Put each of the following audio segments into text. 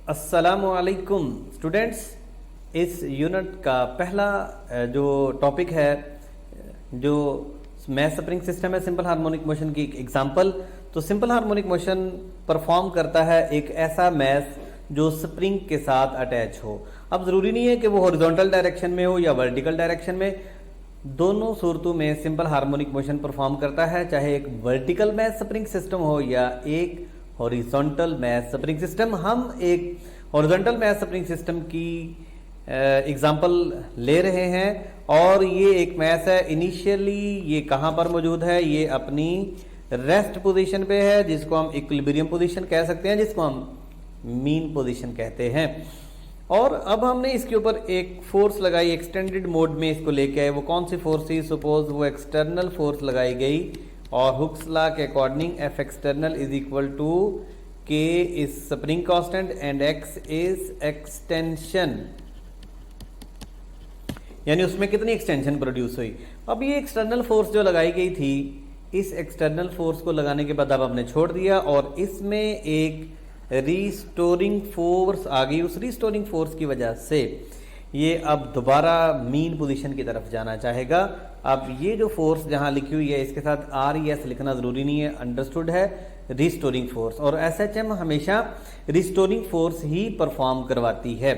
अस्सलामुअलैकुम स्टूडेंट्स। इस यूनिट का पहला जो टॉपिक है, जो मैथ स्प्रिंग सिस्टम है, सिंपल हार्मोनिक मोशन की एग्जांपल। तो सिंपल हार्मोनिक मोशन परफॉर्म करता है एक ऐसा मैथ जो स्प्रिंग के साथ अटैच हो। अब ज़रूरी नहीं है कि वो हॉरिजॉन्टल डायरेक्शन में हो या वर्टिकल डायरेक्शन में, दोनों सूरतों में सिंपल हार्मोनिक मोशन परफॉर्म करता है, चाहे एक वर्टिकल मैथ स्प्रिंग सिस्टम हो या एक हॉरिजॉन्टल मैथ स्प्रिंग सिस्टम। हम एक हॉरिजॉन्टल मैथ स्प्रिंग सिस्टम की एग्जांपल ले रहे हैं और ये एक मैथ है। इनिशियली ये कहाँ पर मौजूद है? ये अपनी रेस्ट पोजीशन पे है, जिसको हम इक्विलिब्रियम पोजीशन कह सकते हैं, जिसको हम मीन पोजीशन कहते हैं। और अब हमने इसके ऊपर एक फोर्स लगाई, एक्सटेंडेड मोड में इसको लेके आए। वो कौन सी फोर्स थी? सपोज वो एक्सटर्नल फोर्स लगाई गई और हुक्स लॉ के according F external is equal to K is spring constant and X is extension, यानी उसमें कितनी एक्सटेंशन प्रोड्यूस हुई। अब ये एक्सटर्नल फोर्स जो लगाई गई थी, इस एक्सटर्नल फोर्स को लगाने के बाद अब हमने छोड़ दिया और इसमें एक रीस्टोरिंग फोर्स आ गई। उस रीस्टोरिंग फोर्स की वजह से ये अब दोबारा मीन पोजीशन की तरफ जाना चाहेगा। अब ये जो फोर्स जहां लिखी हुई है, इसके साथ आर ई एस लिखना जरूरी नहीं है, अंडरस्टूड है, रिस्टोरिंग फोर्स। और एसएचएम हमेशा रिस्टोरिंग फोर्स ही परफॉर्म करवाती है।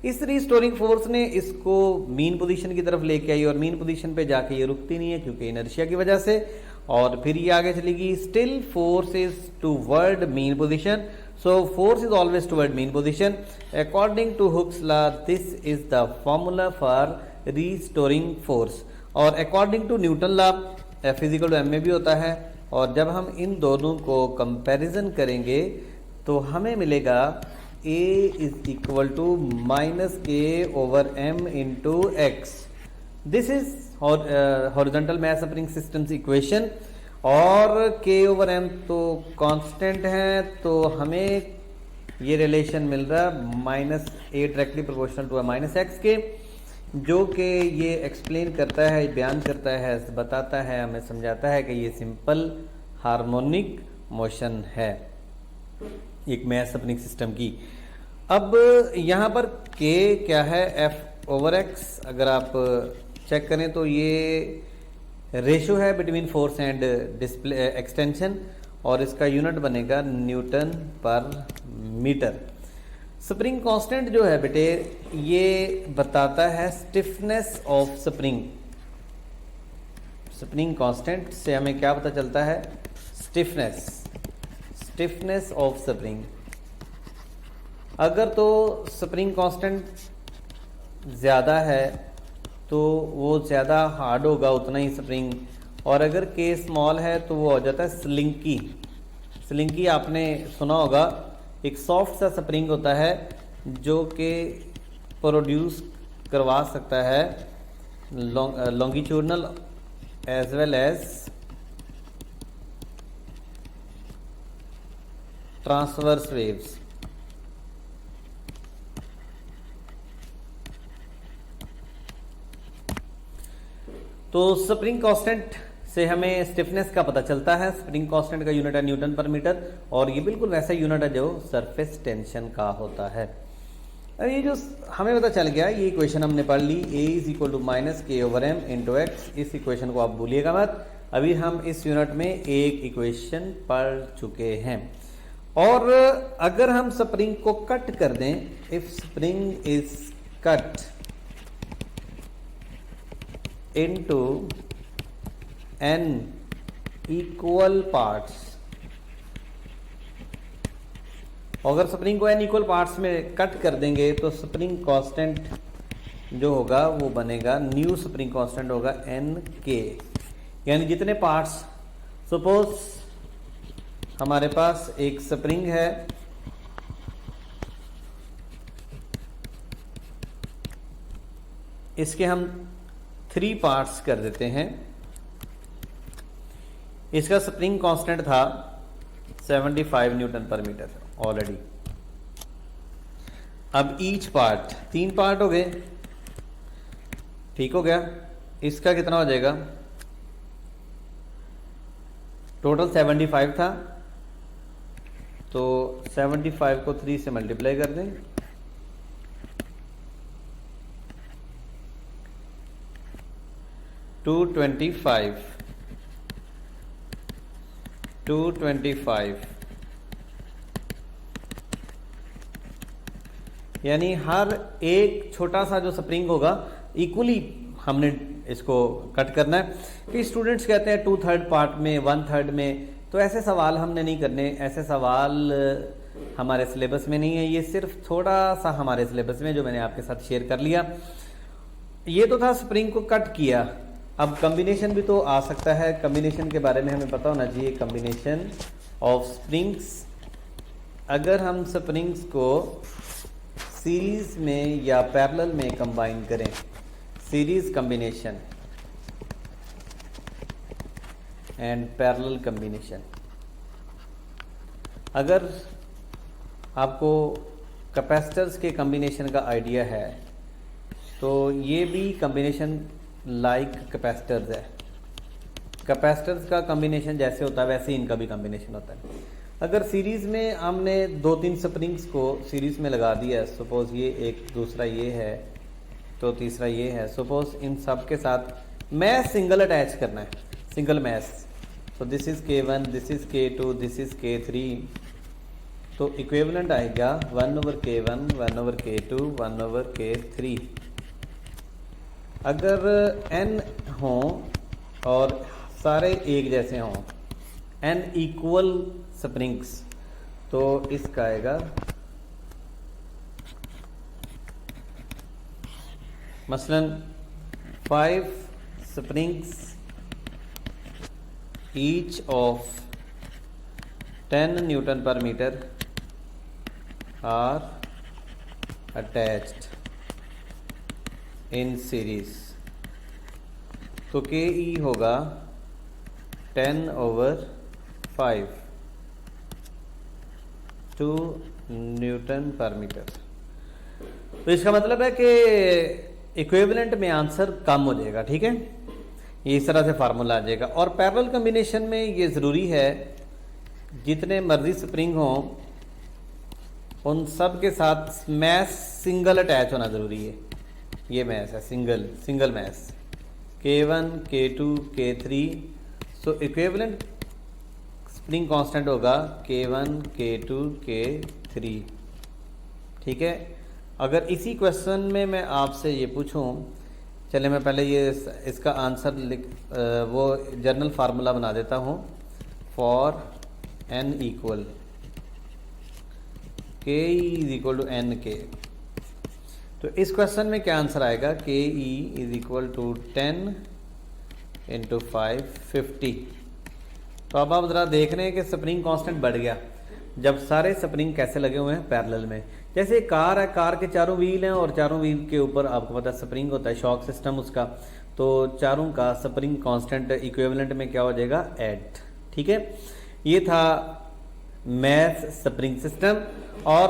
इस रिस्टोरिंग फोर्स ने इसको मीन पोजीशन की तरफ लेके आई और मीन पोजीशन पे जाके ये रुकती नहीं है क्योंकि इनर्शिया की वजह से, और फिर ये आगे चलेगी। Still force is toward mean position, so force is always toward mean position. According to Hooke's law, this is the formula for restoring force. और according to Newton law, F is equal to m में भी होता है। और जब हम इन दोनों को कंपैरिजन करेंगे तो हमें मिलेगा A is equal to minus K over m into x. This is horizontal mass spring systems equation। और k ओवर m तो कांस्टेंट है, तो हमें ये रिलेशन मिल रहा है minus a directly proportional to minus x के, जो कि ये एक्सप्लेन करता है, बयान करता है, बताता है, हमें समझाता है कि ये सिंपल हार्मोनिक मोशन है एक मैथ स्प्रिंग सिस्टम की। अब यहाँ पर k क्या है? f over x। अगर आप चेक करें तो ये रेशो है between force and display extension और इसका यूनिट बनेगा Newton per metre. Spring constant जो है बेटे, ये बताता है stiffness of spring. Spring constant से हमें क्या पता चलता है? Stiffness of spring. अगर तो स्प्रिंग कांस्टेंट ज़्यादा है तो वो ज़्यादा हार्ड होगा उतना ही स्प्रिंग, और अगर के स्मॉल है तो वो हो जाता है स्लिंकी। स्लिंकी आपने सुना होगा, एक सॉफ्ट सा स्प्रिंग होता है जो कि प्रोड्यूस करवा सकता है longitudinal as well as transverse waves. तो स्प्रिंग कांस्टेंट से हमें स्टिफनेस का पता चलता है। स्प्रिंग कांस्टेंट का यूनिट है न्यूटन पर मीटर, और ये बिल्कुल वैसा यूनिट है जो सरफेस टेंशन का होता है। अब ये जो हमें पता चल गया, ये इक्वेशन हमने पढ़ ली, A is equal to minus k over m into x. इस इक्वेशन को आप भूलिएगा मत। अभी हम इस यूनिट में एक इक्वेशन पढ़ चुके हैं। और अगर हम स्प्रिंग को कट कर दें, if spring is cut into n equal parts, अगर स्प्रिंग को n इक्वल पार्ट्स में कट कर देंगे तो स्प्रिंग कांस्टेंट जो होगा वो बनेगा, न्यू स्प्रिंग कांस्टेंट होगा n k। यानी जितने पार्ट्स, सपोज हमारे पास एक स्प्रिंग है, इसके हम 3 पार्ट्स कर देते हैं। इसका स्प्रिंग कांस्टेंट था 75 न्यूटन पर मीटर ऑलरेडी। अब ईच पार्ट, 3 पार्ट हो गए, ठीक हो गया। इसका कितना हो जाएगा? टोटल 75 था, तो 75 को 3 से मल्टीप्लाई कर दें, टू 25 यानी हर एक छोटा सा जो स्प्रिंग होगा इक्वली हमने इसको कट करना है। कि स्टूडेंट्स कहते हैं 2/3 पार्ट में, 1/3 में, तो ऐसे सवाल हमने नहीं करने, ऐसे सवाल हमारे सिलेबस में नहीं है। ये सिर्फ थोड़ा सा हमारे सिलेबस में जो मैंने आपके साथ शेयर कर लिया। ये तो था स्प्रिंग को कट किया, अब कम्बिनेशन भी तो आ सकता है। कम्बिनेशन के बारे में हमें पता होना चाहिए, कम्बिनेशन ऑफ स्प्रिंग्स। अगर हम स्प्रिंग्स को सीरीज में या पैरेलल में कंबाइन करें, series combination and parallel combination. अगर आपको कैपेसिटर्स के कम्बिनेशन का आइडिया है तो ये भी कम्बिनेशन लाइक कैपेसिटर्स है। कैपेसिटर्स का कम्बिनेशन जैसे होता है वैसे ही इनका भी कम्बिनेशन होता है। अगर सीरीज़ में हमने 2-3 स्प्रिंग्स को सीरीज़ में लगा दिया, सपोज ये एक, दूसरा ये है, तो तीसरा ये है, सपोज इन सब के साथ मैथ सिंगल अटैच करना है, सिंगल मैथ। तो this is K1, this is K2, this is K3, तो इक्विवेलेंट आएगा 1/K1, 1/K2, 1/K3। अगर n हों और सारे एक जैसे हों, n इक्वल स्प्रिंग्स, तो इसका आएगा मसलन 5 springs each of 10 newton per metre are attached in series, तो KE होगा 10/5 2 न्यूटन पर मीटर। तो इसका मतलब है कि इक्विवेलेंट में आंसर कम हो जाएगा, ठीक है। ये इस तरह से फार्मूला आ जाएगा। और पैरेलल कम्बिनेशन में ये ज़रूरी है जितने मर्जी स्प्रिंग हों उन सब के साथ मैथ सिंगल अटैच होना ज़रूरी है। ये मैथ है single math, K1, K2, K3। सो इक्विवेलेंट स्प्रिंग कांस्टेंट होगा K1, K2, K3, ठीक है। अगर इसी क्वेश्चन में मैं आपसे ये पूछूं, चले मैं पहले ये इसका आंसर वो जर्नल फार्मूला बना देता हूँ for n equal KE = NK। तो इस क्वेश्चन में क्या आंसर आएगा, KE = 10 × 5 50। तो अब आप ज़रा देख रहे हैं कि स्प्रिंग कांस्टेंट बढ़ गया जब सारे स्प्रिंग कैसे लगे हुए हैं पैरेलल में। जैसे कार है, कार के चारों व्हील हैं और चारों व्हील के ऊपर आपको पता है स्प्रिंग होता है, शॉक सिस्टम उसका, तो चारों का स्प्रिंग कांस्टेंट इक्विवेलेंट में क्या हो जाएगा, 8, ठीक है। ये था मैथ स्प्रिंग सिस्टम। और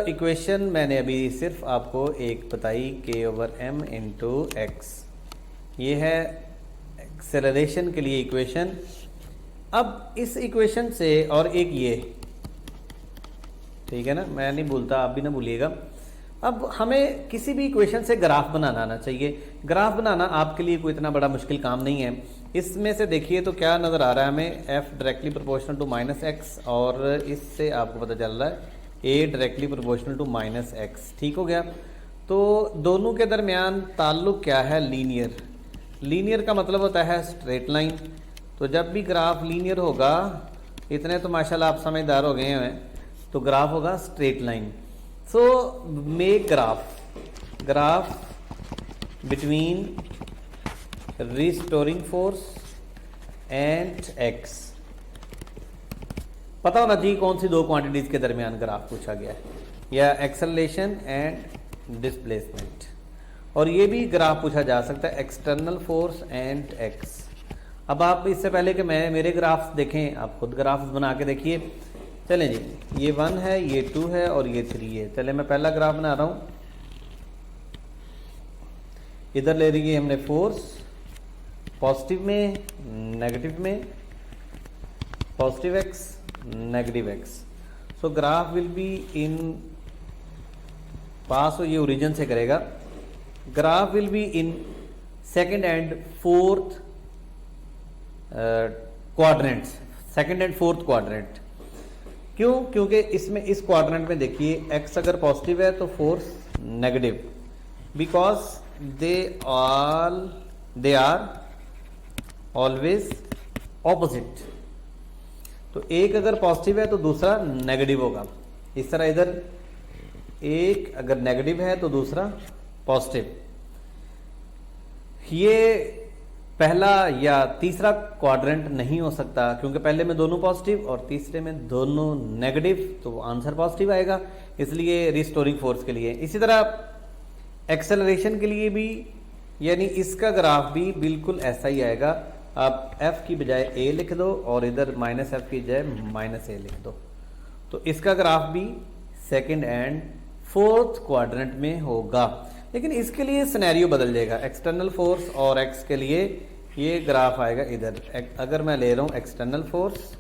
इक्वेशन मैंने अभी सिर्फ आपको एक बताई, K/m × x, ये है एक्सेलरेशन के लिए इक्वेशन। अब इस इक्वेशन से और एक ये, ठीक है ना, मैं नहीं भूलता, आप भी ना भूलिएगा। अब हमें किसी भी इक्वेशन से ग्राफ बनाना आना चाहिए। ग्राफ बनाना आपके लिए कोई इतना बड़ा मुश्किल काम नहीं है। इसमें से देखिए तो क्या नज़र आ रहा है हमें, f directly proportional to -x, और इससे आपको पता चल रहा है a directly proportional to -x, ठीक हो गया। तो दोनों के दरमियान ताल्लुक क्या है, लीनियर। लीनियर का मतलब होता है स्ट्रेट लाइन। तो जब भी ग्राफ लीनियर होगा, इतने तो माशाल्लाह आप समझदार हो गए हैं, तो ग्राफ होगा straight line. So make graph between restoring force and x। पता होना चाहिए कौन सी दो क्वांटिटीज के दरमियान ग्राफ पूछा गया है, या एक्सेलरेशन एंड डिस्प्लेसमेंट। और ये भी ग्राफ पूछा जा सकता है एक्सटर्नल फोर्स एंड x। अब आप इससे पहले कि मैं मेरे ग्राफ्स देखें, आप खुद ग्राफ्स बना के देखिए। चलें जी, ये 1 है, ये 2 है और ये 3 है। चले मैं पहला ग्राफ बना रहा हूँ। इधर ले रही है हमने फोर्स, पॉजिटिव में, नेगेटिव में, positive x, negative x। So graph will be in pass, ये ओरिजिन से करेगा, graph will be in second and fourth quadrants, second and fourth quadrant. क्यों? क्योंकि इसमें इस क्वाड्रेंट में देखिए x अगर पॉजिटिव है तो force negative, because they are always opposite. तो एक अगर पॉजिटिव है तो दूसरा नेगेटिव होगा। इस तरह इधर एक अगर नेगेटिव है तो दूसरा पॉजिटिव। ये पहला या तीसरा क्वाड्रेंट नहीं हो सकता, क्योंकि पहले में दोनों पॉजिटिव और तीसरे में दोनों नेगेटिव, तो आंसर पॉजिटिव आएगा। इसलिए रिस्टोरिंग फोर्स के लिए। इसी तरह एक्सेलरेशन के लिए भी, यानी इसका ग्राफ भी बिल्कुल ऐसा ही आएगा। आप f की बजाय a लिख दो और इधर माइनस एफ की बजाय माइनस a लिख दो, तो इसका ग्राफ भी सेकंड एंड फोर्थ क्वाड्रेंट में होगा। लेकिन इसके लिए सिनेरियो बदल जाएगा। एक्सटर्नल फोर्स और x के लिए ये ग्राफ आएगा इधर। अगर मैं ले रहा हूँ एक्सटर्नल फोर्स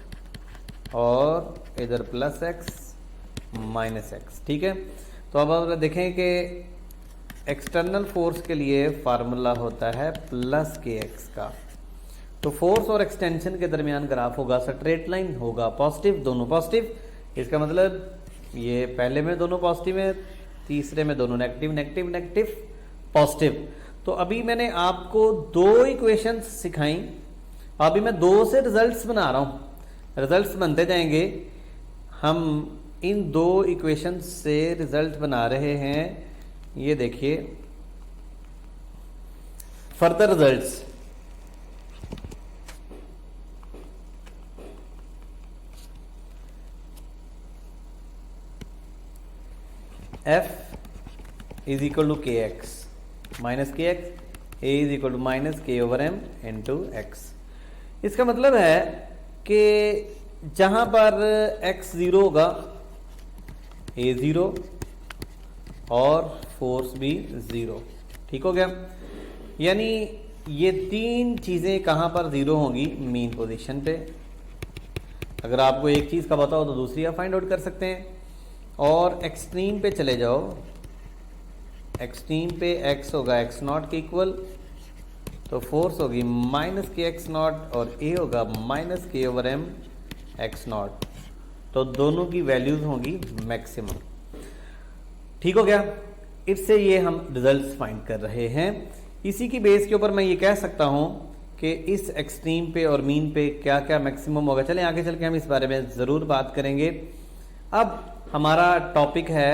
और इधर प्लस x माइनस एक्स, ठीक है। तो अब अगर देखें कि एक्सटर्नल फोर्स के लिए फार्मूला होता है प्लस के एक्स का, तो फोर्स और एक्सटेंशन के दरमियान ग्राफ होगा स्ट्रेट लाइन, होगा पॉजिटिव, दोनों पॉजिटिव। इसका मतलब ये पहले में दोनों पॉजिटिव है, तीसरे में दोनों नेगेटिव, नेगेटिव नेगेटिव पॉजिटिव। तो अभी मैंने आपको दो इक्वेशंस सिखाई, अभी मैं दो से रिजल्ट्स बना रहा हूं। रिजल्ट्स बनते जाएंगे, हम इन दो इक्वेशंस से रिजल्ट बना रहे हैं। ये देखिए further results. f is equal to k x minus के x, a is equal to minus k over m into x. इसका मतलब है कि जहां पर x जीरो होगा a जीरो और फोर्स भी जीरो, ठीक हो गया। यानी ये तीन चीजें कहां पर जीरो होंगी? मीन पोजीशन पे। अगर आपको एक चीज का पता हो तो दूसरी आप फाइंड आउट कर सकते हैं। और एक्सट्रीम पे चले जाओ, एक्सट्रीम पे x होगा x नॉट के इक्वल, तो फोर्स होगी माइनस के एक्स नॉट और a होगा minus k over M x not. तो दोनों की वैल्यूज होंगी मैक्सिमम, ठीक हो गया। इससे ये हम रिजल्ट्स फाइंड कर रहे हैं। इसी की बेस के ऊपर मैं ये कह सकता हूं कि इस एक्सट्रीम पे और मीन पे क्या क्या मैक्सिमम होगा। चलें आगे चल के हम इस बारे में ज़रूर बात करेंगे। अब हमारा टॉपिक है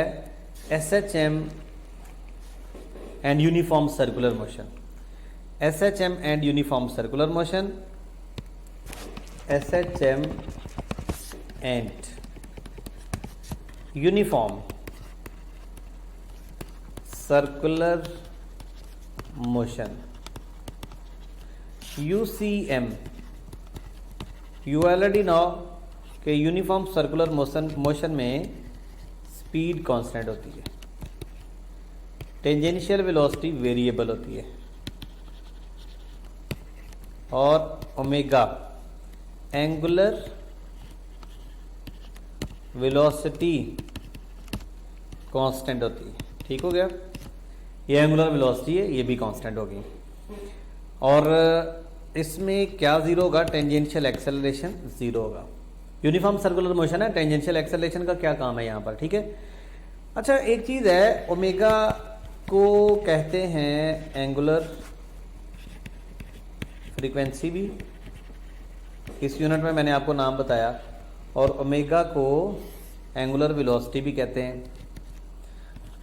SHM and uniform circular motion. SHM and uniform circular motion, SHM and uniform circular motion, UCM। You already know कि यूनिफॉर्म सर्कुलर मोशन में स्पीड कांस्टेंट होती है, टेंजेंशियल वेलोसिटी वेरिएबल होती है और ओमेगा एंगुलर वेलोसिटी कांस्टेंट होती है, ठीक हो गया। ये एंगुलर वेलोसिटी है, ये भी कांस्टेंट होगी। और इसमें क्या जीरो होगा? टेंजेंशियल एक्सेलरेशन जीरो होगा। यूनिफॉर्म सर्कुलर मोशन है, टेंजेंशियल एक्सेलरेशन का क्या काम है यहाँ पर, ठीक है। अच्छा एक चीज है, ओमेगा को कहते हैं एंगुलर फ्रीक्वेंसी भी, इस यूनिट में मैंने आपको नाम बताया, और ओमेगा को एंगुलर वेलोसिटी भी कहते हैं।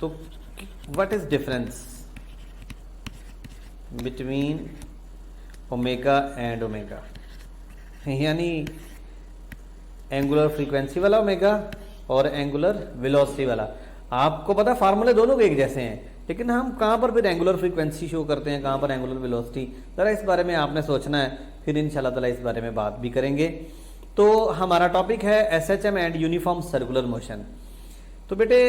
तो what is difference between omega and omega? यानी एंगुलर फ्रीक्वेंसी वाला ओमेगा और एंगुलर वेलोसिटी वाला। आपको पता है फार्मूले दोनों के एक जैसे हैं, लेकिन हम कहाँ पर फिर एंगुलर फ्रीक्वेंसी शो करते हैं, कहाँ पर एंगुलर वेलोसिटी, ज़रा इस बारे में आपने सोचना है। फिर इंशाल्लाह ताला इस बारे में बात भी करेंगे। तो हमारा टॉपिक है SHM and uniform circular motion. तो बेटे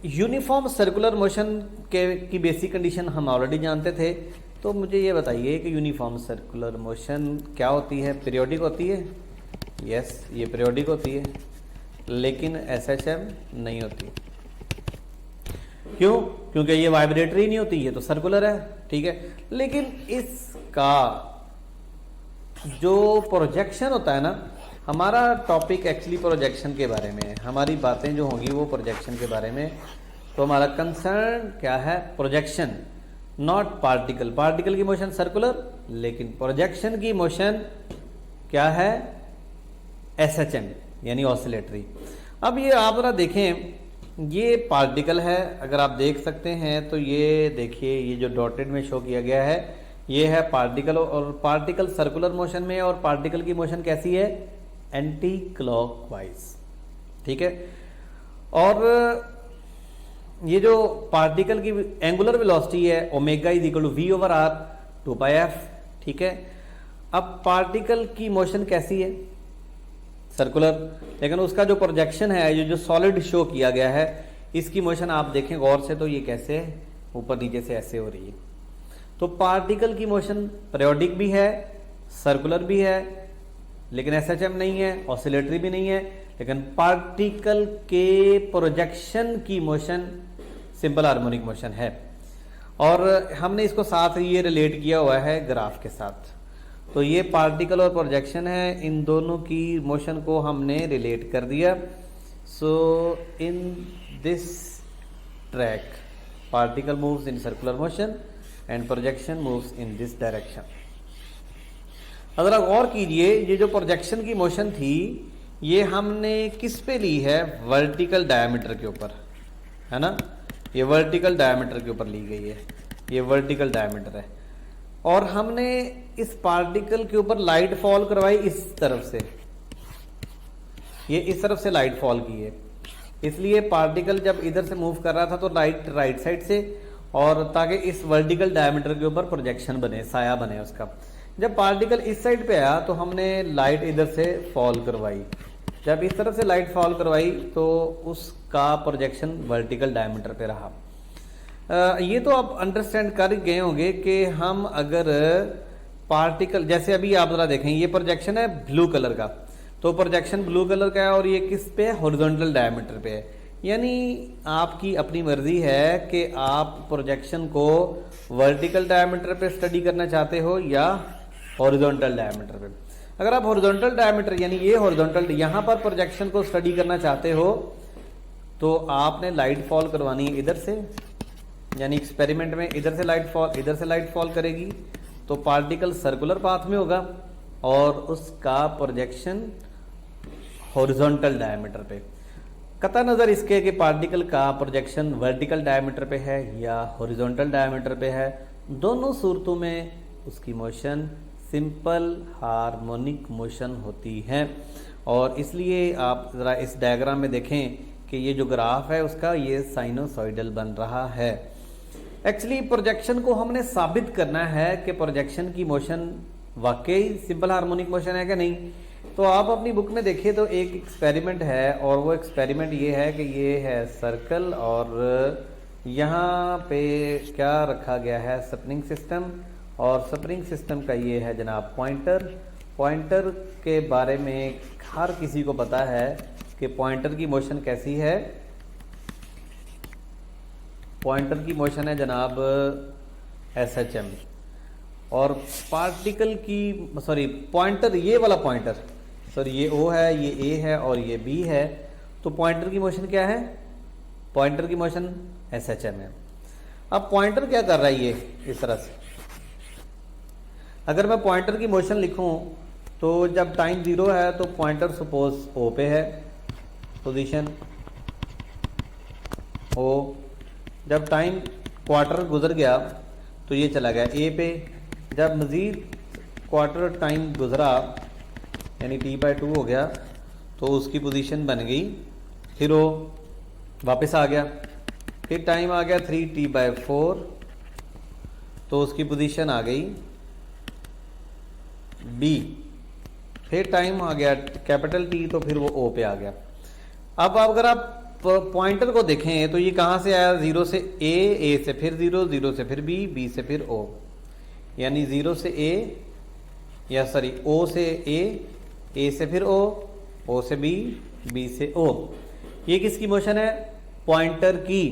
यूनिफॉर्म सर्कुलर मोशन की बेसिक कंडीशन हम ऑलरेडी जानते थे। तो मुझे ये बताइए कि यूनिफॉर्म सर्कुलर मोशन क्या होती है? पीरियोडिक होती है? यस, ये पीरियोडिक होती है। लेकिन एसएचएम नहीं होती। क्यों? क्योंकि ये वाइब्रेटरी नहीं होती, ये तो सर्कुलर है, ठीक है। लेकिन इसका जो प्रोजेक्शन होता है ना, हमारा टॉपिक एक्चुअली प्रोजेक्शन के बारे में है, हमारी बातें जो होंगी वो प्रोजेक्शन के बारे में। तो हमारा कंसर्न क्या है? Projection, not particle. पार्टिकल की मोशन सर्कुलर, लेकिन प्रोजेक्शन की मोशन क्या है? एसएचएम यानी ऑसिलेटरी। अब ये आप जरा देखें, ये पार्टिकल है, अगर आप देख सकते हैं तो ये देखिए, ये जो डॉटेड में शो किया गया है ये है पार्टिकल, और पार्टिकल सर्कुलर मोशन में है, और पार्टिकल की मोशन कैसी है? एंटी क्लॉकवाइज, ठीक है। और ये जो पार्टिकल की एंगुलर वेलोसिटी है omega is equal to v over r 2 pi f, ठीक है। अब पार्टिकल की मोशन कैसी है? सर्कुलर, लेकिन उसका जो प्रोजेक्शन है, ये जो सॉलिड शो किया गया है, इसकी मोशन आप देखें गौर से तो ये कैसे ऊपर नीचे से ऐसे हो रही है। तो पार्टिकल की मोशन पीरियोडिक भी है, सर्कुलर भी है, लेकिन एसएचएम नहीं है, ऑसिलेटरी भी नहीं है। लेकिन पार्टिकल के प्रोजेक्शन की मोशन सिंपल हार्मोनिक मोशन है, और हमने इसको साथ ये रिलेट किया हुआ है ग्राफ के साथ। तो ये पार्टिकल और प्रोजेक्शन है, इन दोनों की मोशन को हमने रिलेट कर दिया। So in this track particle moves in circular motion and projection moves in this direction. अगर आप गौर कीजिए, ये जो प्रोजेक्शन की मोशन थी ये हमने किस पे ली है? वर्टिकल डायमीटर के ऊपर, है ना। ये वर्टिकल डायमीटर के ऊपर ली गई है, ये वर्टिकल डायमीटर है, और हमने इस पार्टिकल के ऊपर लाइट फॉल करवाई इस तरफ से, ये इस तरफ से लाइट फॉल की है। इसलिए पार्टिकल जब इधर से मूव कर रहा था तो लाइट राइट साइड से, और ताकि इस वर्टिकल डायमीटर के ऊपर प्रोजेक्शन बने, साया बने उसका। जब पार्टिकल इस साइड पे आया तो हमने लाइट इधर से फॉल करवाई, जब इस तरफ से लाइट फॉल करवाई तो उसका प्रोजेक्शन वर्टिकल डायमीटर पे रहा। ये तो आप अंडरस्टैंड कर गए होंगे कि हम अगर पार्टिकल, जैसे अभी आप जरा देखें, ये प्रोजेक्शन है ब्लू कलर का, तो प्रोजेक्शन ब्लू कलर का है, और ये किस पे है? हॉरिजॉन्टल डायमीटर पे है। यानी आपकी अपनी मर्जी है कि आप प्रोजेक्शन को वर्टिकल डायमीटर पे स्टडी करना चाहते हो या हॉरिजॉन्टल डायमीटर पे। अगर आप हॉरिजॉन्टल डायमीटर यानी ये हॉरिजॉन्टल, यहाँ पर प्रोजेक्शन को स्टडी करना चाहते हो तो आपने लाइट फॉल करवानी है इधर से, यानी एक्सपेरिमेंट में इधर से लाइट फॉल करेगी, तो पार्टिकल सर्कुलर पाथ में होगा और उसका प्रोजेक्शन हॉरिजॉन्टल डायमीटर पे। कता नजर इसके कि पार्टिकल का प्रोजेक्शन वर्टिकल डायमीटर पे है या हॉरिजॉन्टल डायमीटर पे है, दोनों सूरतों में उसकी मोशन सिंपल हार्मोनिक मोशन होती है। और इसलिए आप ज़रा इस डायग्राम में देखें कि ये जो ग्राफ है उसका ये साइनोसॉइडल बन रहा है। एक्चुअली प्रोजेक्शन को हमने साबित करना है कि प्रोजेक्शन की मोशन वाकई सिंपल हार्मोनिक मोशन है कि नहीं। तो आप अपनी बुक में देखिए तो एक एक्सपेरिमेंट है, और वो एक्सपेरिमेंट ये है कि ये है सर्कल, और यहाँ पे क्या रखा गया है? स्प्रिंग सिस्टम, और स्प्रिंग सिस्टम का ये है जनाब पॉइंटर। पॉइंटर के बारे में हर किसी को पता है कि पॉइंटर की मोशन कैसी है। पॉइंटर की मोशन है जनाब एसएचएम, और पार्टिकल की पॉइंटर, ये वाला पॉइंटर, ये ओ है, ये ए है और ये बी है, तो पॉइंटर की मोशन क्या है? पॉइंटर की मोशन एसएचएम है। अब पॉइंटर क्या कर रहा है? ये इस तरह से, अगर मैं पॉइंटर की मोशन लिखूं तो जब टाइम 0 है तो पॉइंटर सपोज ओ पे है, पोजीशन ओ। जब टाइम क्वार्टर गुजर गया तो ये चला गया ए पे। जब मज़ीद क्वार्टर टाइम गुजरा यानी t/2 हो गया तो उसकी पोजीशन बन गई, फिर वो वापस आ गया। फिर टाइम आ गया 3t/4 तो उसकी पोजीशन आ गई बी। फिर टाइम आ गया कैपिटल टी तो फिर वो ओ पे आ गया। अब अगर आप पॉइंटर को देखें तो ये कहाँ से आया? 0 से ए से फिर 0, 0 से फिर बी से फिर ओ, यानी 0 से ओ से ए से फिर ओ से बी बी से ओ। ये किसकी मोशन है? पॉइंटर की,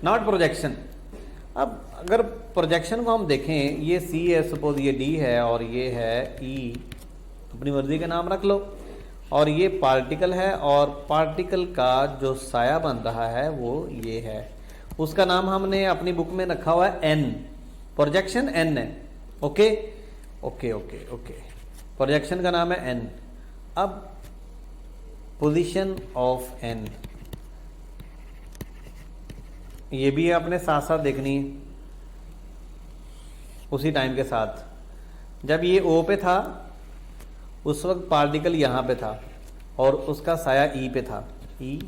नॉट प्रोजेक्शन। अब अगर प्रोजेक्शन को हम देखें, ये सी है, सपोज ये डी है और ये है ई, अपनी मर्जी का नाम रख लो, और ये पार्टिकल है और पार्टिकल का जो साया बन रहा है वो ये है, उसका नाम हमने अपनी बुक में रखा हुआ है एन, प्रोजेक्शन एन है। Okay okay okay okay, projection का नाम है एन। अब पोजीशन ऑफ एन, ये भी आपने साथ साथ देखनी है उसी टाइम के साथ। जब ये ओ पे था उस वक्त पार्टिकल यहाँ पे था और उसका साया ई पे था, ई,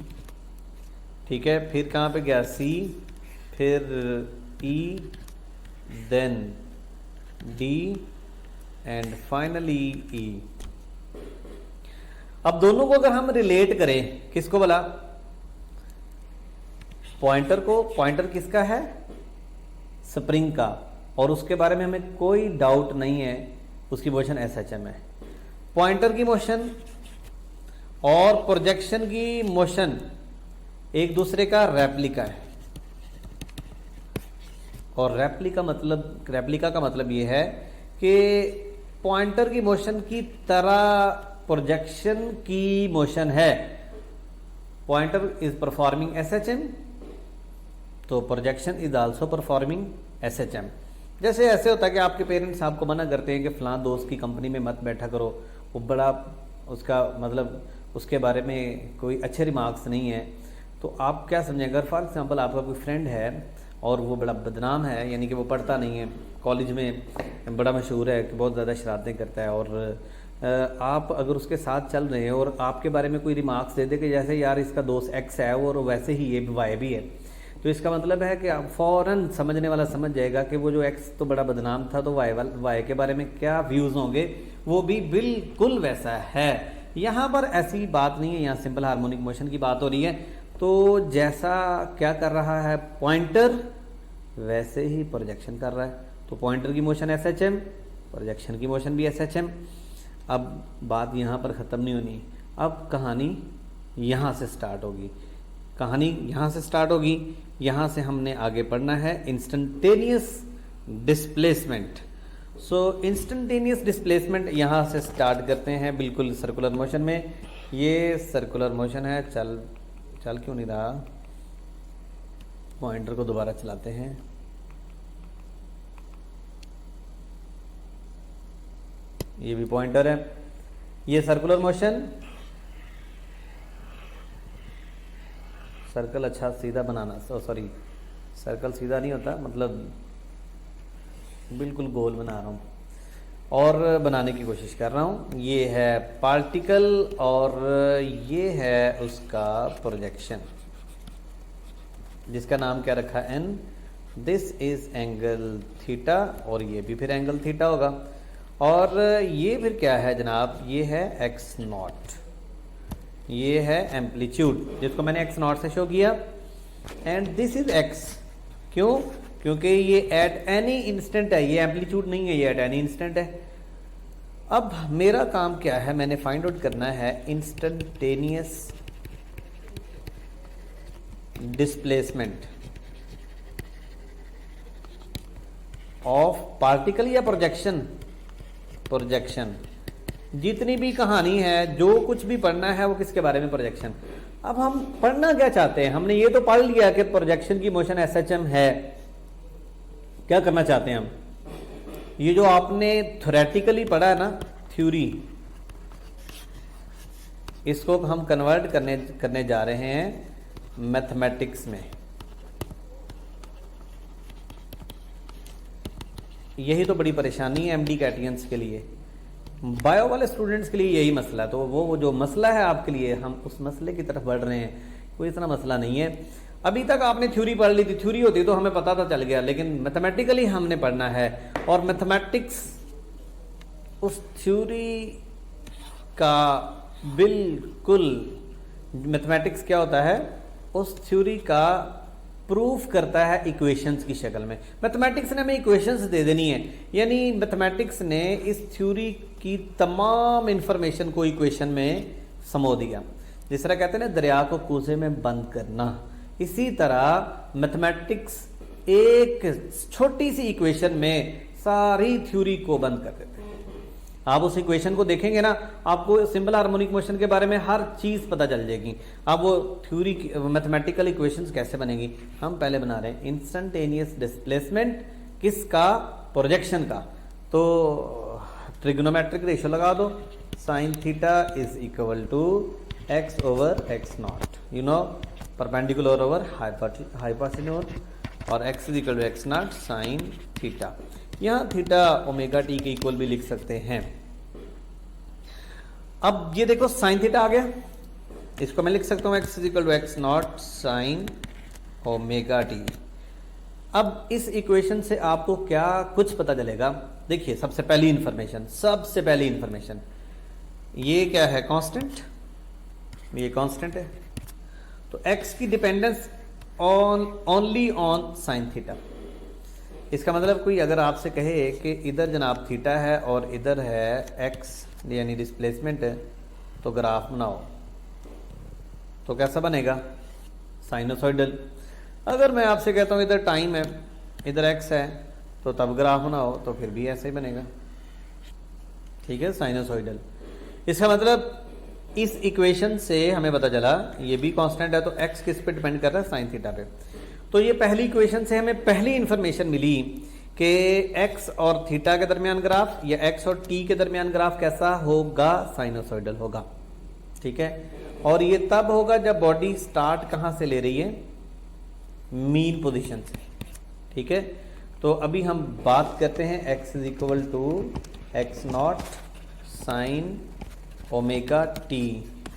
ठीक है। फिर कहाँ पे गया? सी, फिर ई, देन डी एंड फाइनली ई। अब दोनों को अगर हम रिलेट करें, किसको बोला? पॉइंटर को। पॉइंटर किसका है? स्प्रिंग का, और उसके बारे में हमें कोई डाउट नहीं है, उसकी मोशन एसएचएम है। पॉइंटर की मोशन और प्रोजेक्शन की मोशन एक दूसरे का रेप्लिका है, और रेप्लिका का मतलब ये है कि पॉइंटर की मोशन की तरह प्रोजेक्शन की मोशन है। पॉइंटर इज परफॉर्मिंग एसएचएम, तो projection is also performing SHM. जैसे ऐसे होता है कि आपके पेरेंट्स आपको मना करते हैं कि फलां दोस्त की कंपनी में मत बैठा करो, वो बड़ा, उसका मतलब उसके बारे में कोई अच्छे रिमार्क्स नहीं है, तो आप क्या समझें? अगर फॉर एग्जांपल आपका कोई फ्रेंड है और वो बड़ा बदनाम है, यानी कि वो पढ़ता नहीं है, कॉलेज में बड़ा मशहूर है कि बहुत ज़्यादा शरारतें करता है, और आप अगर उसके साथ चल रहे हैं और आपके बारे में कोई रिमार्क्स दे दे कि जैसे यार इसका दोस्त एक्स है और वैसे ही ये वाई भी है, तो इसका मतलब है कि आप फौरन समझने वाला समझ जाएगा कि वो जो एक्स तो बड़ा बदनाम था, तो वाई के बारे में क्या व्यूज़ होंगे, वो भी बिल्कुल वैसा है। यहाँ पर ऐसी बात नहीं है, यहाँ सिंपल हार्मोनिक मोशन की बात हो रही है। तो जैसा क्या कर रहा है पॉइंटर, वैसे ही प्रोजेक्शन कर रहा है। तो पॉइंटर की मोशन एसएचएम, प्रोजेक्शन की मोशन भी एसएचएम। अब बात यहाँ पर ख़त्म नहीं होनी, अब कहानी यहाँ से स्टार्ट होगी। कहानी यहाँ से स्टार्ट होगी, यहाँ से हमने आगे पढ़ना है इंस्टेंटेनियस डिस्प्लेसमेंट। सो इंस्टेंटेनियस डिस्प्लेसमेंट यहाँ से स्टार्ट करते हैं, बिल्कुल सर्कुलर मोशन में। ये सर्कुलर मोशन है, चल क्यों नहीं रहा? पॉइंटर को दोबारा चलाते हैं। ये भी पॉइंटर है, ये सर्कुलर मोशन। सर्कल अच्छा सीधा बनाना, सॉरी सर्कल सीधा नहीं होता, मतलब बिल्कुल गोल बना रहा हूँ और बनाने की कोशिश कर रहा हूँ। ये है पार्टिकल और ये है उसका प्रोजेक्शन, जिसका नाम क्या रखा? N. This is angle theta, और ये भी फिर एंगल थीटा होगा। और ये फिर क्या है जनाब? ये है एक्स नॉट, ये है एम्पलीट्यूड, जिसको मैंने एक्स नॉट से शो किया। एंड दिस इज एक्स, क्यों? क्योंकि ये एट एनी इंस्टेंट है, ये एम्पलीट्यूड नहीं है, ये एट एनी इंस्टेंट है। अब मेरा काम क्या है? मैंने फाइंड आउट करना है इंस्टेंटेनियस डिस्प्लेसमेंट ऑफ पार्टिकल या प्रोजेक्शन। प्रोजेक्शन, जितनी भी कहानी है, जो कुछ भी पढ़ना है वो किसके बारे में? प्रोजेक्शन। अब हम पढ़ना क्या चाहते हैं? हमने ये तो पढ़ लिया कि प्रोजेक्शन की मोशन एसएचएम है। क्या करना चाहते हैं हम? ये जो आपने थ्योरेटिकली पढ़ा है ना, थ्योरी, इसको हम कन्वर्ट करने जा रहे हैं मैथमेटिक्स में। यही तो बड़ी परेशानी है एमडी कैटियंस के लिए, बायो वाले स्टूडेंट्स के लिए यही मसला है। तो वो जो मसला है आपके लिए, हम उस मसले की तरफ बढ़ रहे हैं। कोई इतना मसला नहीं है। अभी तक आपने थ्योरी पढ़ ली थी, थ्योरी होती तो हमें पता था, चल गया, लेकिन मैथमेटिकली हमने पढ़ना है। और मैथमेटिक्स उस थ्योरी का बिल्कुल, मैथमेटिक्स क्या होता है? उस थ्योरी का प्रूफ करता है इक्वेशंस की शक्ल में। मैथमेटिक्स ने हमें इक्वेशंस दे देनी है, यानी मैथमेटिक्स ने इस थ्योरी की तमाम इंफॉर्मेशन को इक्वेशन में समो दिया। जिस तरह कहते हैं ना दरिया को कूजे में बंद करना, इसी तरह मैथमेटिक्स एक छोटी सी इक्वेशन में सारी थ्योरी को बंद कर देते हैं। आप उस इक्वेशन को देखेंगे ना, आपको सिंपल हार्मोनिक मोशन के बारे में हर चीज पता चल जाएगी। अब वो थ्योरी मैथमेटिकल इक्वेशंस कैसे बनेगी, हम पहले बना रहे हैं इंस्टेंटेनियस डिस्प्लेसमेंट किसका, प्रोजेक्शन का। तो ट्रिग्नोमेट्रिक रेशियो लगा दो, sine theta is equal to x over x not, you know perpendicular over hypotenuse, और x is equal to x not sine theta. यहाँ थीटा ओमेगा टी के इक्वल भी लिख सकते हैं। अब ये देखो साइन थीटा आ गया, इसको मैं लिख सकता हूँ x is equal to x not sine omega t. अब इस इक्वेशन से आपको क्या कुछ पता चलेगा, देखिए सबसे पहली इंफॉर्मेशन ये क्या है, कांस्टेंट, ये कांस्टेंट है, तो x की dependence only on sine theta. इसका मतलब कोई अगर आपसे कहे कि इधर जनाब थीटा है और इधर है x यानी डिस्प्लेसमेंट है, तो ग्राफ बनाओ, तो कैसा बनेगा, साइनोसॉइडल। अगर मैं आपसे कहता हूँ इधर टाइम है इधर x है, तो तब ग्राफ बनाओ, तो फिर भी ऐसे ही बनेगा, ठीक है, साइनोसॉइडल। इसका मतलब इस इक्वेशन से हमें पता चला ये भी कांस्टेंट है, तो x किस पे डिपेंड कर रहा है, साइन थीटा पे। तो ये पहली इक्वेशन से हमें पहली इंफॉर्मेशन मिली कि x और थीटा के दरमियान ग्राफ या x और t के दरमियान ग्राफ कैसा होगा, साइनोसॉइडल होगा, ठीक है। और ये तब होगा जब बॉडी स्टार्ट कहां से ले रही है, मीन पोजीशन से, ठीक है। तो अभी हम बात करते हैं x is equal to x not sine omega t,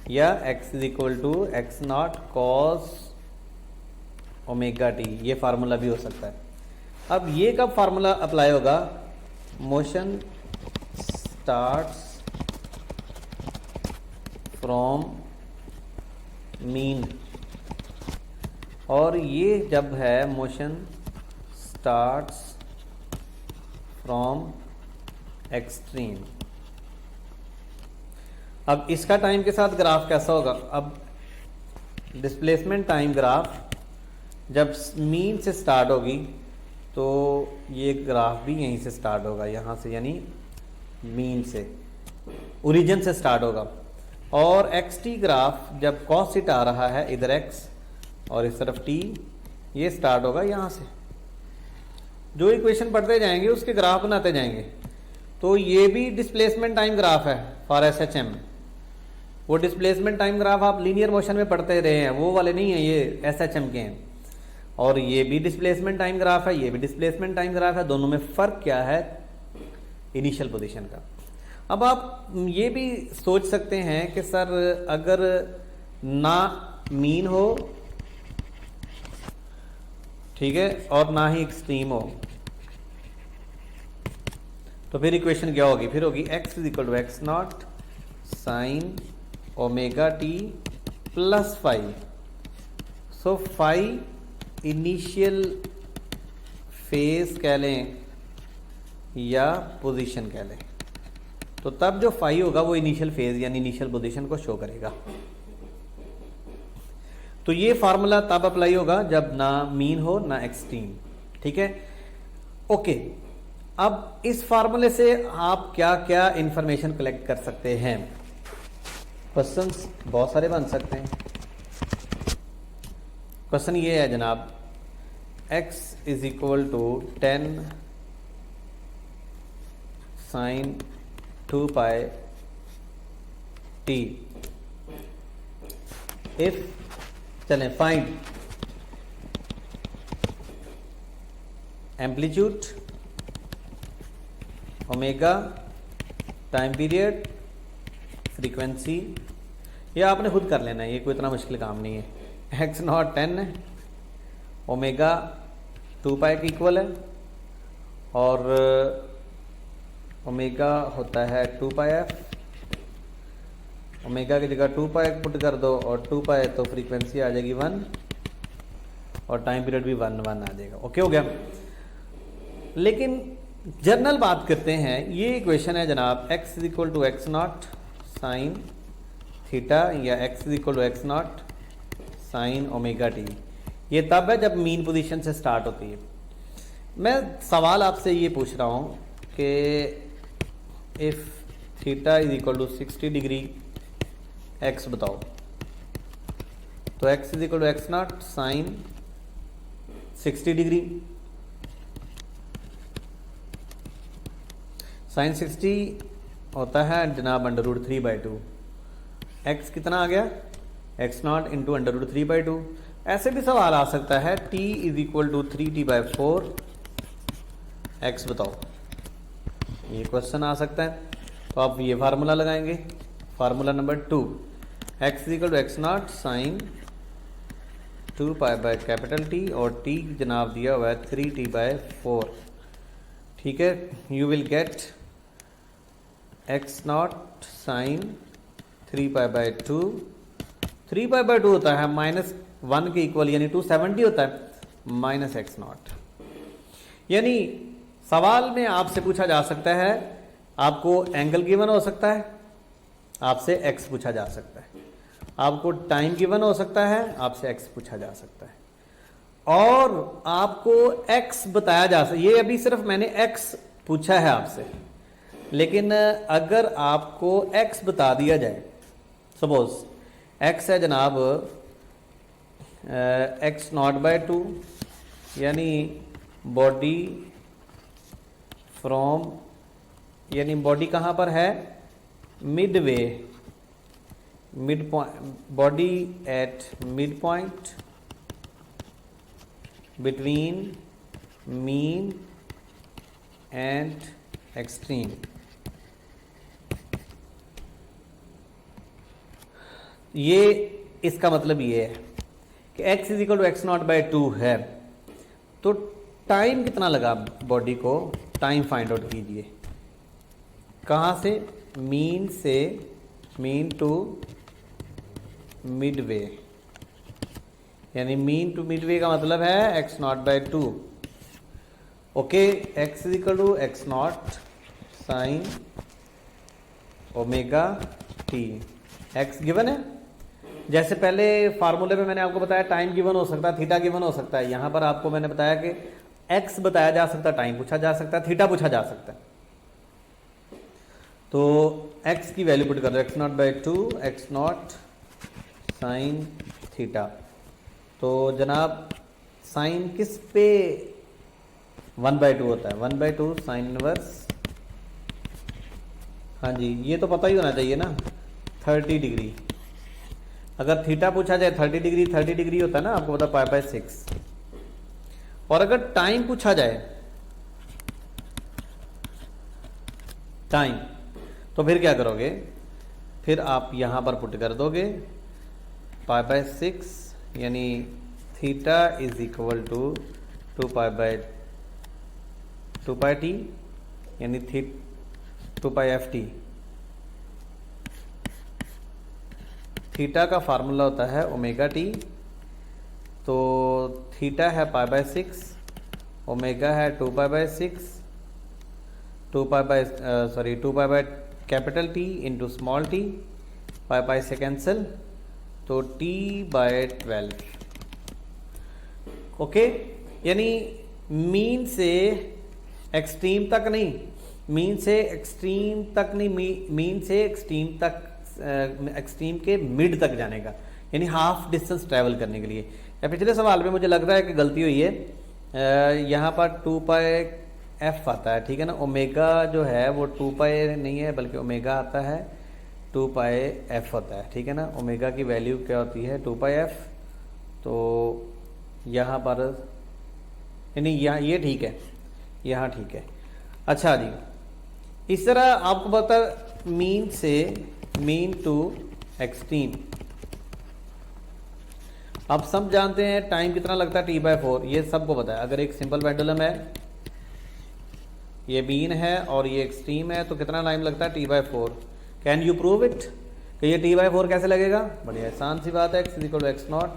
या x is equal to x not cos omega t, ये फार्मूला भी हो सकता है। अब ये कब फार्मूला अप्लाई होगा, मोशन स्टार्ट्स फ्रॉम मीन, और ये जब है मोशन स्टार्ट्स फ्रॉम एक्सट्रीम। अब इसका टाइम के साथ ग्राफ कैसा होगा, अब डिस्प्लेसमेंट टाइम ग्राफ जब मीन से स्टार्ट होगी, तो ये ग्राफ भी यहीं से स्टार्ट होगा, यहाँ से, यानी मीन से, ओरिजिन से स्टार्ट होगा। और एक्स टी ग्राफ जब कॉस सीट आ रहा है, इधर एक्स और इस तरफ टी, ये स्टार्ट होगा यहाँ से। जो इक्वेशन पढ़ते जाएंगे उसके ग्राफ बनाते जाएंगे। तो ये भी डिस्प्लेसमेंट टाइम ग्राफ है फॉर एस एच एम। वो डिस्प्लेसमेंट टाइम ग्राफ आप लीनियर मोशन में पढ़ते रहे हैं, वो वाले नहीं है, ये एस एच एम के हैं। और ये भी डिस्प्लेसमेंट टाइम ग्राफ है, ये भी डिस्प्लेसमेंट टाइम ग्राफ है। दोनों में फर्क क्या है, इनिशियल पोजीशन का। अब आप ये भी सोच सकते हैं कि सर अगर ना मीन हो, ठीक है, और ना ही एक्सट्रीम हो, तो फिर इक्वेशन क्या होगी, फिर होगी x is equal to x not sine omega T plus five. So five initial phase कह लें या पोजीशन कह लें, तो तब जो फाइव होगा वो इनिशियल फेज यानी इनिशियल पोजीशन को शो करेगा। तो ये फार्मूला तब अप्लाई होगा जब ना मीन हो ना एक्सट्रीम, ठीक है, ओके। अब इस फार्मूले से आप क्या क्या इंफॉर्मेशन कलेक्ट कर सकते हैं, क्वेश्चंस बहुत सारे बन सकते हैं। क्वेश्चन ये है जनाब, x is equal to 10 sine 2 pi T, if चलें find amplitude, omega, time period, frequency. ये आपने खुद कर लेना है, ये कोई इतना मुश्किल काम नहीं है। एक्स नॉट 10 है, ओमेगा 2 पाई के इक्वल है, और ओमेगा होता है 2 पाई एफ। ओमेगा की जगह 2 पाई पुट कर दो और 2 पाई, तो फ्रीक्वेंसी आ जाएगी 1 और टाइम पीरियड भी 1 आ जाएगा। ओके हो गया। लेकिन जनरल बात करते हैं, ये इक्वेशन है जनाब, x is equal to x not sine theta या x is equal to x not sine omega t. ये तब है जब मीन पोजीशन से स्टार्ट होती है। मैं सवाल आपसे ये पूछ रहा हूँ कि if theta is equal to 60 degree x बताओ, तो x is equal to x not sine 60 degree. Sine 60 होता है जनाब √3/2। x कितना आ गया, एक्स नॉट इंटू √3/2। ऐसे भी सवाल आ सकता है t is equal to 3t/4 x बताओ, ये क्वेश्चन आ सकता है। तो आप ये फार्मूला लगाएंगे, formula number 2, x is equal to x not sine capital T और t जनाब दिया हुआ है 3t/4। ठीक है, you will get X not sine 3π/2। 3π/2 होता है -1 के इक्वल, यानी 270 होता है माइनस एक्स नॉट। यानी सवाल में आपसे पूछा जा सकता है, आपको एंगल गिवन हो सकता है, आपसे एक्स पूछा जा सकता है, आपको टाइम गिवन हो सकता है, आपसे एक्स पूछा जा सकता है, और आपको एक्स बताया जा सकता है। ये अभी सिर्फ मैंने एक्स पूछा है आपसे, लेकिन अगर आपको x बता दिया जाए, सपोज x है जनाब x0/2, यानी बॉडी फ्रॉम, यानी बॉडी कहाँ पर है, mid way, mid point, body at mid point between mean and extreme. ये इसका मतलब ये है कि x is equal to x0/2 है, तो टाइम कितना लगा बॉडी को, टाइम फाइंड आउट कीजिए। कहाँ से, मीन टू मिड वे, यानी मीन टू मिड वे का मतलब है x0/2। Okay, x is equal to x not sine omega t, x given है। जैसे पहले फार्मूले में मैंने आपको बताया टाइम गिवन हो सकता है, थीटा गिवन हो सकता है, यहां पर आपको मैंने बताया कि x बताया जा सकता है, टाइम पूछा जा सकता है, थीटा पूछा जा सकता है। तो x की वैल्यू पुट कर दो, x0/2 x not sine theta. तो जनाब साइन किस पे 1/2 होता है, 1/2 साइन इनवर्स, हाँ जी ये तो पता ही होना चाहिए ना, 30 डिग्री। अगर थीटा पूछा जाए 30 डिग्री, 30 डिग्री होता है ना, आपको पता π/6। और अगर टाइम पूछा जाए, टाइम, तो फिर क्या करोगे, फिर आप यहां पर पुट कर दोगे π/6, यानी theta is equal to 2π/2πt, यानी 2πft। थीटा का फार्मूला होता है ओमेगा टी, तो थीटा है π/6, ओमेगा है 2π/6, 2π/कैपिटल T इंटू स्मॉल t, पाई से कैंसिल, तो t/12। ओके, यानी मीन से एक्सट्रीम तक नहीं, मीन से एक्सट्रीम तक नहीं, मीन से एक्सट्रीम तक, एक्सट्रीम के मिड तक जाने का, यानी हाफ डिस्टेंस ट्रैवल करने के लिए। या पिछले सवाल में मुझे लग रहा है कि गलती हुई है, यहाँ पर 2πf आता है, ठीक है ना, ओमेगा जो है वो 2π नहीं है बल्कि ओमेगा आता है 2πf होता है, ठीक है ना। ओमेगा की वैल्यू क्या होती है 2πf, तो यहाँ पर यानी यहाँ ये ठीक है, यहाँ ठीक है। अच्छा जी, इस तरह आपको पता मीन से मीन टू एक्सट्रीम, आप सब जानते हैं टाइम कितना लगता है t/4, ये सबको पता है। अगर एक सिंपल पेंडुलम है, ये मीन है और ये एक्सट्रीम है, तो कितना टाइम लगता है t/4। Can you prove it कि ये t/4 कैसे लगेगा, बड़ी आसान सी बात है, x equal to x not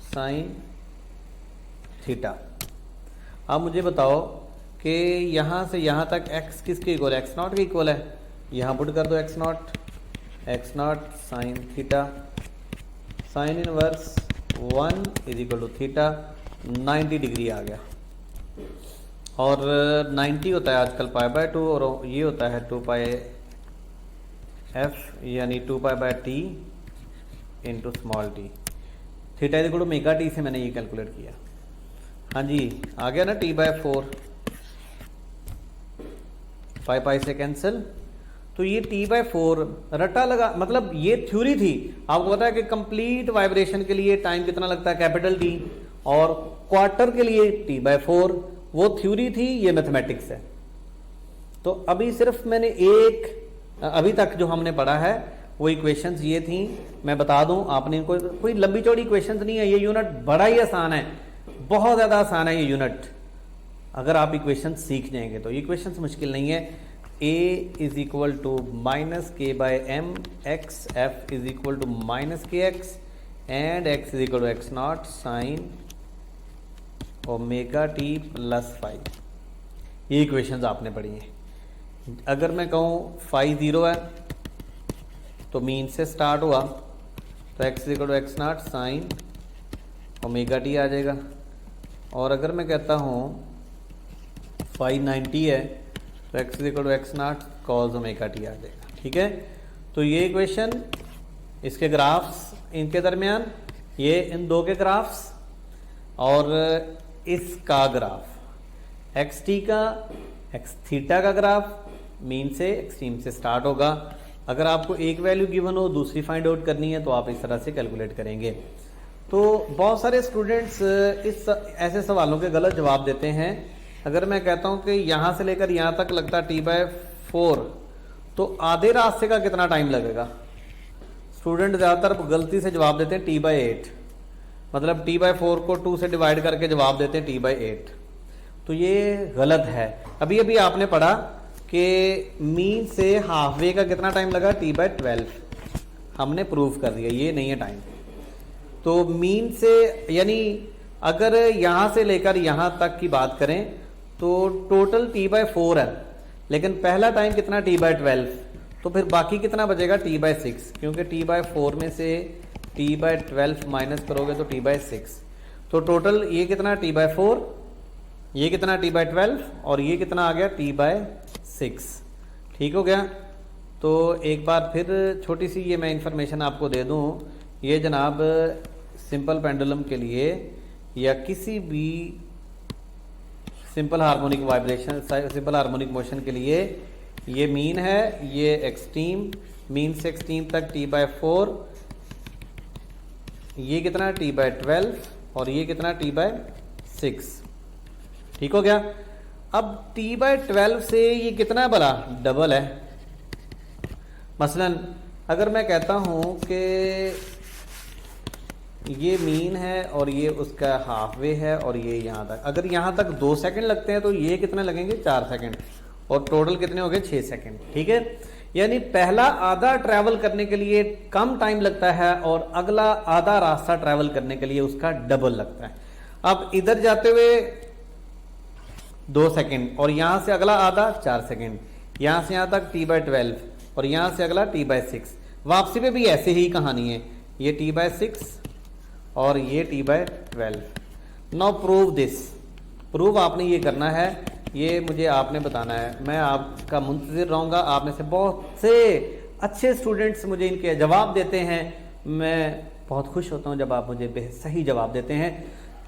sine theta. अब मुझे बताओ कि यहाँ से यहाँ तक x किसके इक्वल है, x0 के इक्वल है, यहाँ पुट कर दो x0 X not sine theta, sine inverse 1 is equal to theta, 90 degree आ गया। और 90 होता है आजकल पाई बाय 2 और ये होता है 2 पाई एफ यानी 2 pi by T into small T. Theta is equal to mega T से मैंने ये कैलकुलेट किया। हाँ जी आ गया ना, टी बाय 4 पाई पाई से कैंसिल। तो ये टी बाय 4 रट्टा लगा, मतलब ये थ्योरी थी। आपको पता है कि कंप्लीट वाइब्रेशन के लिए टाइम कितना लगता है, कैपिटल टी, और क्वार्टर के लिए टी बाय 4, वो थ्योरी थी, ये मैथमेटिक्स है। तो अभी सिर्फ मैंने अभी तक जो हमने पढ़ा है वो इक्वेशंस ये थी। मैं बता दूं आपने इनको, कोई लंबी चौड़ी इक्वेशंस नहीं है, ये यूनिट बड़ा ही आसान है, बहुत ज्यादा आसान है ये यूनिट। अगर आप इक्वेशंस सीख जाएंगे तो इक्वेशंस मुश्किल नहीं है। a is equal to minus K by M, X F is equal to minus के X and X is equal to x not sine omega T plus 5। ये इक्वेशंस आपने पढ़ी हैं। अगर मैं कहूँ फाई 0 है तो मीन से स्टार्ट हुआ तो X equal to x not sine omega T आ जाएगा। और अगर मैं कहता हूँ फाई 90 है तो X equal to x not cos omega T आ जाएगा। ठीक है, तो ये इक्वेशन, इसके ग्राफ्स इनके दरमियान, ये इन दो के ग्राफ्स और इसका ग्राफ, एक्स टी का एक्स थीटा का ग्राफ मीन से एक्सट्रीम से स्टार्ट होगा। अगर आपको एक वैल्यू गिवन हो, दूसरी फाइंड आउट करनी है, तो आप इस तरह से कैलकुलेट करेंगे। तो बहुत सारे स्टूडेंट्स इस ऐसे सवालों के गलत जवाब देते हैं। अगर मैं कहता हूं कि यहां से लेकर यहां तक लगता है टी बाय 4, तो आधे रास्ते का कितना टाइम लगेगा? स्टूडेंट ज़्यादातर गलती से जवाब देते हैं टी बाय 8, मतलब टी बाय 4 को 2 से डिवाइड करके जवाब देते हैं टी बाय 8। तो ये गलत है। अभी अभी आपने पढ़ा कि मीन से हाफ वे का कितना टाइम लगा, टी बाय 12, हमने प्रूव कर दिया, ये नहीं है टाइम। तो मीन से यानी अगर यहां से लेकर यहां तक की बात करें तो टोटल टी बाय 4 है, लेकिन पहला टाइम कितना, टी बाय 12, तो फिर बाकी कितना बचेगा, टी बाय 6, क्योंकि टी बाय 4 में से टी बाय 12 माइनस करोगे तो टी बाय 6। तो टोटल ये कितना, टी बाय 4, ये कितना, टी बाय 12, और ये कितना आ गया, टी बाय 6। ठीक हो गया। तो एक बार फिर छोटी सी ये मैं इंफॉर्मेशन आपको दे दूं, ये जनाब सिंपल पेंडुलम के लिए या किसी भी simple harmonic vibration, simple harmonic motion के लिए ये मीन है, ये एक्सट्रीम, मीन से एक्सट्रीम तक टी बाय 4, ये कितना, टी बाय 12, और ये कितना, टी बाय 6। ठीक हो गया। अब टी बाय 12 से ये कितना बड़ा, डबल है। मसलन अगर मैं कहता हूं कि ये मीन है और ये उसका हाफ वे है और ये यहां तक, अगर यहां तक 2 सेकंड लगते हैं तो ये कितने लगेंगे, 4 सेकंड, और टोटल कितने हो गए, 6 सेकंड। ठीक है, यानी पहला आधा ट्रैवल करने के लिए कम टाइम लगता है और अगला आधा रास्ता ट्रैवल करने के लिए उसका डबल लगता है। अब इधर जाते हुए 2 सेकंड और यहां से अगला आधा 4 सेकंड, यहां से यहां तक टी बाय 12 और यहां से अगला टी बाय 6। वापसी पे भी ऐसे ही कहानी है, ये टी बाय 6 और ये t by 12। Now prove this, prove आपने ये करना है, ये मुझे आपने बताना है। मैं आपका मुंतजिर रहूँगा। आप में से बहुत से अच्छे स्टूडेंट्स मुझे इनके जवाब देते हैं, मैं बहुत खुश होता हूँ जब आप मुझे सही जवाब देते हैं।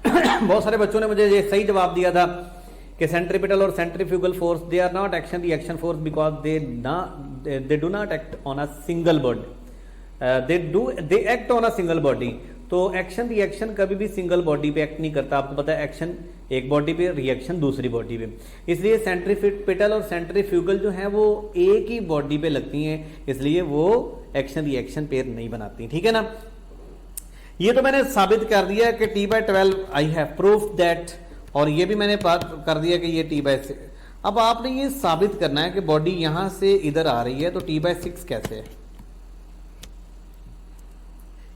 बहुत सारे बच्चों ने मुझे ये सही जवाब दिया था कि सेंट्रीपिटल और centrifugal force, they are not action the action force because they do not act on a single body, they act on a single body. तो एक्शन रिएक्शन कभी भी सिंगल बॉडी पे एक्ट नहीं करता। आपको पता है एक्शन एक बॉडी पे, रिएक्शन दूसरी बॉडी पे, इसलिए सेंट्रीपिटल और सेंट्रीफ्यूगल जो है वो एक ही बॉडी पे लगती हैं, इसलिए वो एक्शन रिएक्शन पेयर नहीं बनाती। ठीक है ना, ये तो मैंने साबित कर दिया कि t by 12 I have proof that, और ये भी मैंने बात कर दिया कि ये टी बाय 6। अब आपने ये साबित करना है कि बॉडी यहां से इधर आ रही है, तो टी बाय 6 कैसे है।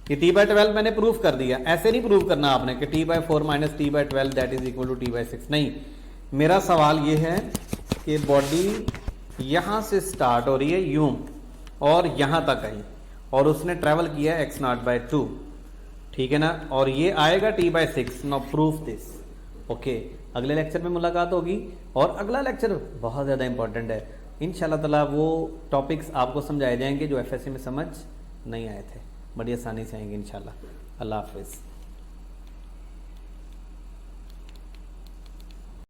कि टी बाय 12 मैंने प्रूफ कर दिया, ऐसे नहीं प्रूफ करना आपने कि t by 4 minus t by 12 that is equal to t by 6। नहीं, मेरा सवाल ये है कि बॉडी यहां से स्टार्ट हो रही है यूं और यहां तक आई, और उसने ट्रैवल किया x नॉट बाय 2, ठीक है ना, और ये आएगा t by 6। Now proof this. Okay, अगले लेक्चर में मुलाकात होगी और अगला लेक्चर बहुत ज़्यादा इंपॉर्टेंट है। इंशाल्लाह ताला वो टॉपिक्स आपको समझाए जाएंगे जो एफएससी में समझ नहीं आए थे, बड़ी आसानी से आएंगे इंशाल्लाह। अल्लाह हाफिज़।